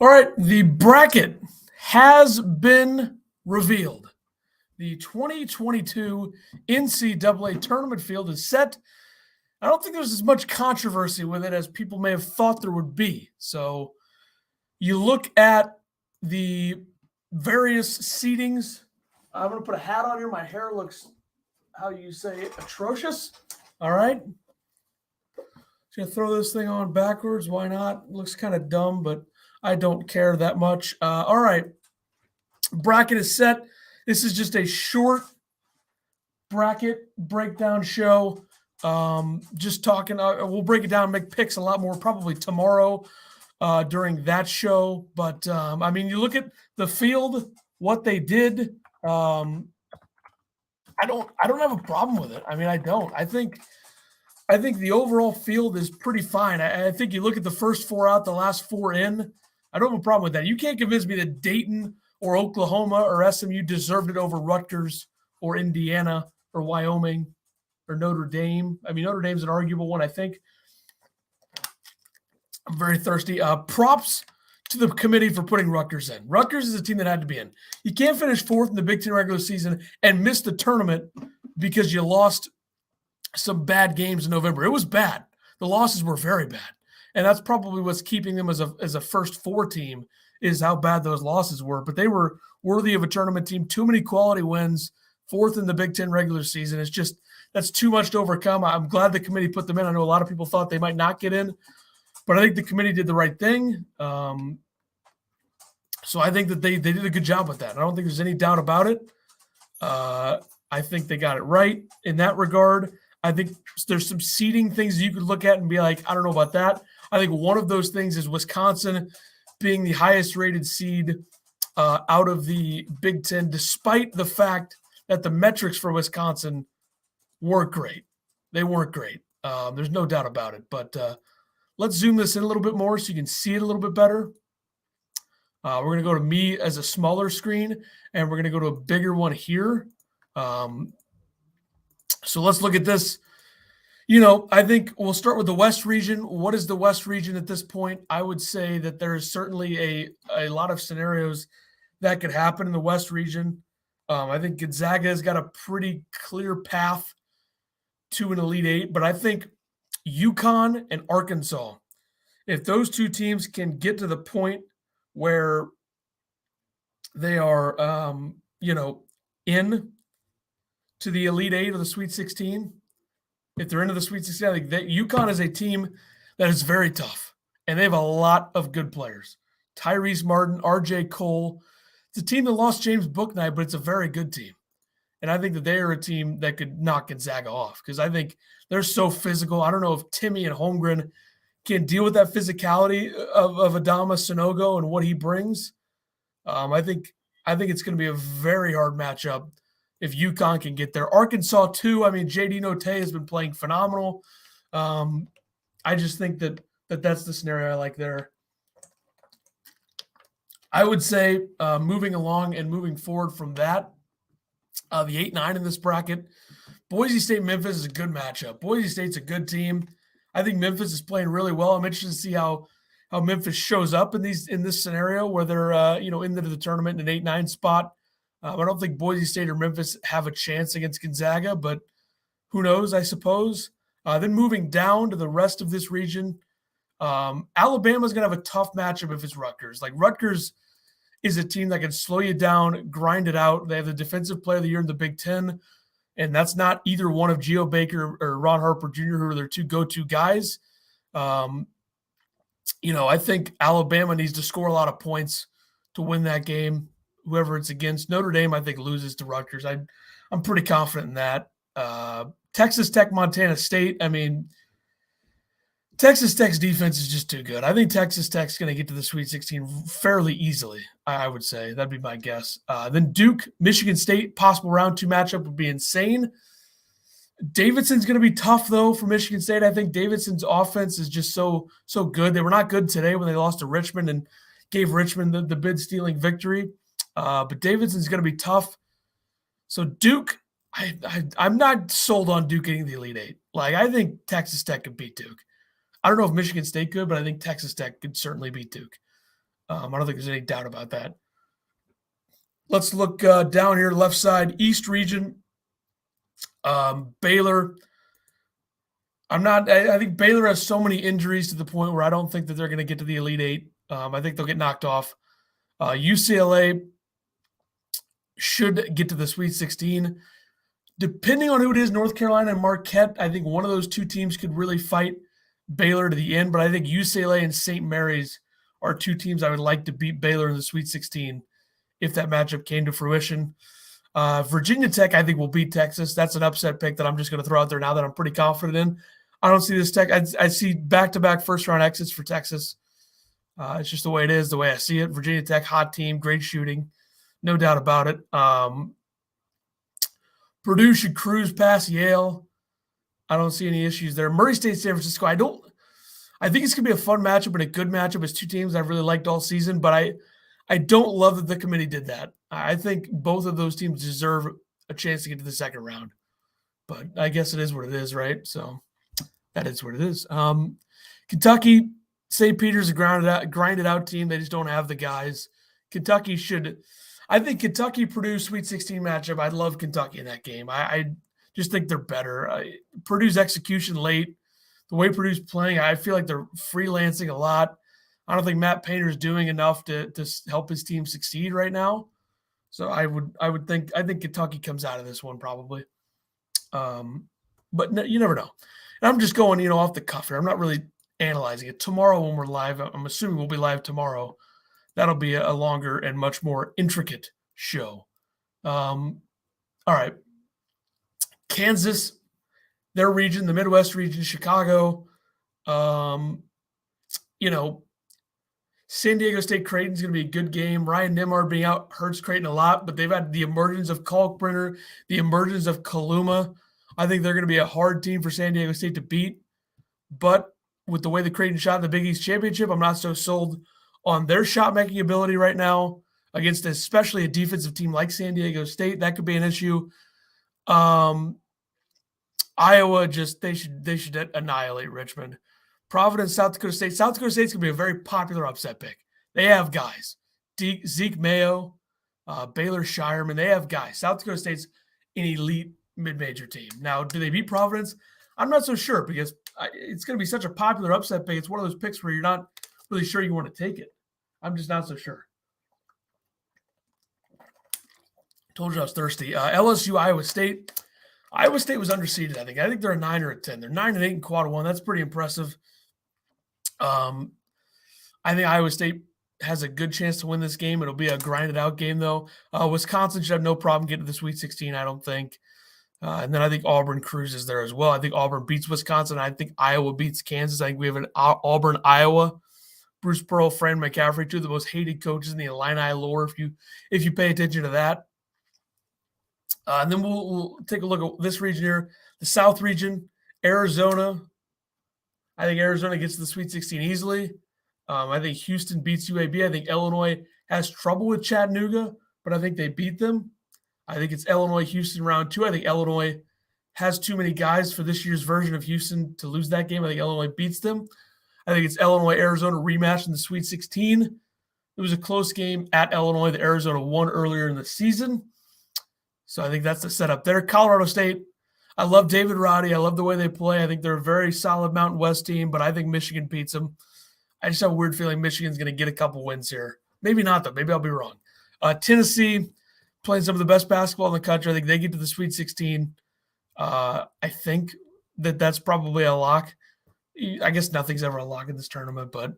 All right, the bracket has been revealed. The 2022 NCAA tournament field is set. I don't think there's as much controversy with it as people may have thought there would be. So you look at the various seedings. I'm going to put a hat on here. My hair looks, how you say, atrocious. All right. Just going to throw this thing on backwards. Why not? It looks kind of dumb, but I don't care that much. All right. Bracket is set. This is just a short bracket breakdown show. Just talking. We'll break it down and make picks a lot more probably tomorrow during that show. But, I mean, you look at the field, what they did. I don't have a problem with it. I mean, I don't. I think the overall field is pretty fine. I think you look at the first four out, the last four in. I don't have a problem with that. You can't convince me that Dayton or Oklahoma or SMU deserved it over Rutgers or Indiana or Wyoming or Notre Dame. I mean, Notre Dame's an arguable one, I think. I'm very thirsty. Props to the committee for putting Rutgers in. Rutgers is a team that had to be in. You can't finish fourth in the Big Ten regular season and miss the tournament because you lost some bad games in November. It was bad. The losses were very bad. And that's probably what's keeping them as a first four team is how bad those losses were. But they were worthy of a tournament team. Too many quality wins, fourth in the Big Ten regular season. It's just that's too much to overcome. I'm glad the committee put them in. I know a lot of people thought they might not get in, but I think the committee did the right thing. So I think that they did a good job with that. I don't think there's any doubt about it. I think they got it right in that regard. I think there's some seeding things you could look at and be like, I don't know about that. I think one of those things is Wisconsin being the highest rated seed out of the Big Ten, despite the fact that the metrics for Wisconsin weren't great. They weren't great. There's no doubt about it. But let's zoom this in a little bit more so you can see it a little bit better. We're going to go to me as a smaller screen, and we're going to go to a bigger one here. So let's look at this. I think we'll start with the West region. What is the West region at this point? I would say that there is certainly a lot of scenarios that could happen in the West region. I think Gonzaga has got a pretty clear path to an Elite Eight, but I think UConn and Arkansas, if those two teams can get to the point where they are, in to the Elite Eight or the Sweet 16, if they're into the Sweet 16, I think that UConn is a team that is very tough, and they have a lot of good players. Tyrese Martin, R.J. Cole. It's a team that lost James Bouknight, but it's a very good team. And I think that they are a team that could knock Gonzaga off because I think they're so physical. I don't know if Timmy and Holmgren can deal with that physicality of Adama Sanogo and what he brings. I think it's going to be a very hard matchup if UConn can get there. Arkansas, too. I mean, J.D. Note has been playing phenomenal. I just think that's the scenario I like there. I would say moving along and moving forward from that, the 8-9 in this bracket, Boise State-Memphis is a good matchup. Boise State's a good team. I think Memphis is playing really well. I'm interested to see how Memphis shows up in this scenario where they're into the tournament in an 8-9 spot. I don't think Boise State or Memphis have a chance against Gonzaga, but who knows, I suppose. Then moving down to the rest of this region, Alabama's going to have a tough matchup if it's Rutgers. Like, Rutgers is a team that can slow you down, grind it out. They have the Defensive Player of the Year in the Big Ten, and that's not either one of Geo Baker or Ron Harper Jr., who are their two go-to guys. I think Alabama needs to score a lot of points to win that game. Whoever it's against. Notre Dame, I think, loses to Rutgers. I'm pretty confident in that. Texas Tech, Montana State. I mean, Texas Tech's defense is just too good. I think Texas Tech's going to get to the Sweet 16 fairly easily, I would say. That'd be my guess. Then Duke, Michigan State, possible round 2 matchup would be insane. Davidson's going to be tough, though, for Michigan State. I think Davidson's offense is just so good. They were not good today when they lost to Richmond and gave Richmond the bid-stealing victory. But Davidson's going to be tough. So Duke, I'm not sold on Duke getting the Elite Eight. Like, I think Texas Tech could beat Duke. I don't know if Michigan State could, but I think Texas Tech could certainly beat Duke. I don't think there's any doubt about that. Let's look down here, left side, East region. Baylor. I think Baylor has so many injuries to the point where I don't think that they're going to get to the Elite Eight. I think they'll get knocked off. UCLA should get to the Sweet 16. Depending on who it is, North Carolina and Marquette, I think one of those two teams could really fight Baylor to the end. But I think UCLA and St. Mary's are two teams I would like to beat Baylor in the Sweet 16 if that matchup came to fruition. Virginia Tech, I think, will beat Texas. That's an upset pick that I'm just going to throw out there now that I'm pretty confident in. I don't see this Tech. I see back-to-back first-round exits for Texas. It's just the way it is, the way I see it. Virginia Tech, hot team, great shooting. No doubt about it. Purdue should cruise past Yale. I don't see any issues there. Murray State, San Francisco, I think it's going to be a fun matchup and a good matchup. It's two teams I've really liked all season, but I don't love that the committee did that. I think both of those teams deserve a chance to get to the second round. But I guess it is what it is, right? So that is what it is. Kentucky, St. Peter's a grinded out team. They just don't have the guys. Kentucky should – I think Kentucky-Purdue Sweet 16 matchup, I'd love Kentucky in that game. I just think they're better. Purdue's execution late, the way Purdue's playing, I feel like they're freelancing a lot. I don't think Matt Painter's doing enough to help his team succeed right now. So I think Kentucky comes out of this one probably. But you never know. And I'm just going, off the cuff here. I'm not really analyzing it. Tomorrow when we're live, I'm assuming we'll be live tomorrow. That'll be a longer and much more intricate show. All right. Kansas, their region, the Midwest region, Chicago. San Diego State Creighton's going to be a good game. Ryan Nimar being out hurts Creighton a lot, but they've had the emergence of Kalkbrenner, the emergence of Kaluma. I think they're going to be a hard team for San Diego State to beat. But with the way the Creighton shot in the Big East Championship, I'm not so sold on their shot-making ability right now against especially a defensive team like San Diego State. That could be an issue. Iowa, they should annihilate Richmond. Providence, South Dakota State. South Dakota State's going to be a very popular upset pick. They have guys. Zeke Mayo, Baylor Shireman, they have guys. South Dakota State's an elite mid-major team. Now, do they beat Providence? I'm not so sure because it's going to be such a popular upset pick. It's one of those picks where you're not really sure you want to take it. I'm just not so sure. Told you I was thirsty. LSU, Iowa State. Iowa State was underseeded, I think. I think they're a 9 or a 10. They're 9-8 in quad one. That's pretty impressive. I think Iowa State has a good chance to win this game. It'll be a grinded out game, though. Wisconsin should have no problem getting to the Sweet 16, I don't think. And then I think Auburn cruises there as well. I think Auburn beats Wisconsin. I think Iowa beats Kansas. I think we have an Auburn, Iowa. Bruce Pearl, Fran McCaffrey, two of the most hated coaches in the Illini lore, if you pay attention to that. And then we'll take a look at this region here. The South region, Arizona. I think Arizona gets to the Sweet 16 easily. I think Houston beats UAB. I think Illinois has trouble with Chattanooga, but I think they beat them. I think it's Illinois-Houston round 2. I think Illinois has too many guys for this year's version of Houston to lose that game. I think Illinois beats them. I think it's Illinois-Arizona rematch in the Sweet 16. It was a close game at Illinois that Arizona won earlier in the season. So I think that's the setup there. Colorado State, I love David Roddy. I love the way they play. I think they're a very solid Mountain West team, but I think Michigan beats them. I just have a weird feeling Michigan's going to get a couple wins here. Maybe not, though. Maybe I'll be wrong. Tennessee, playing some of the best basketball in the country. I think they get to the Sweet 16. I think that's probably a lock. I guess nothing's ever a lock in this tournament, but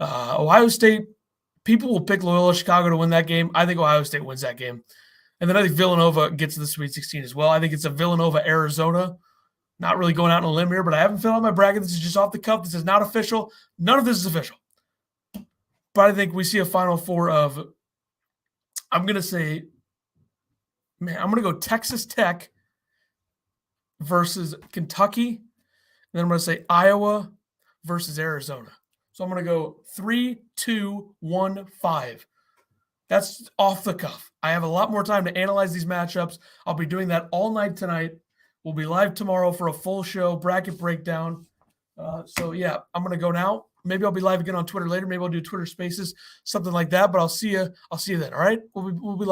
Ohio State, people will pick Loyola Chicago to win that game. I think Ohio State wins that game. And then I think Villanova gets to the Sweet 16 as well. I think it's a Villanova-Arizona. Not really going out on a limb here, but I haven't filled out my bracket. This is just off the cuff. This is not official. None of this is official. But I think we see a Final Four of, I'm going to say, I'm going to go Texas Tech versus Kentucky. And then I'm going to say Iowa versus Arizona. So I'm going to go 3, 2, 1, 5. That's off the cuff. I have a lot more time to analyze these matchups. I'll be doing that all night tonight. We'll be live tomorrow for a full show, bracket breakdown. So yeah, I'm gonna go now. Maybe I'll be live again on Twitter later. Maybe I'll do Twitter Spaces, something like that. But I'll see you. I'll see you then. All right. We'll be live.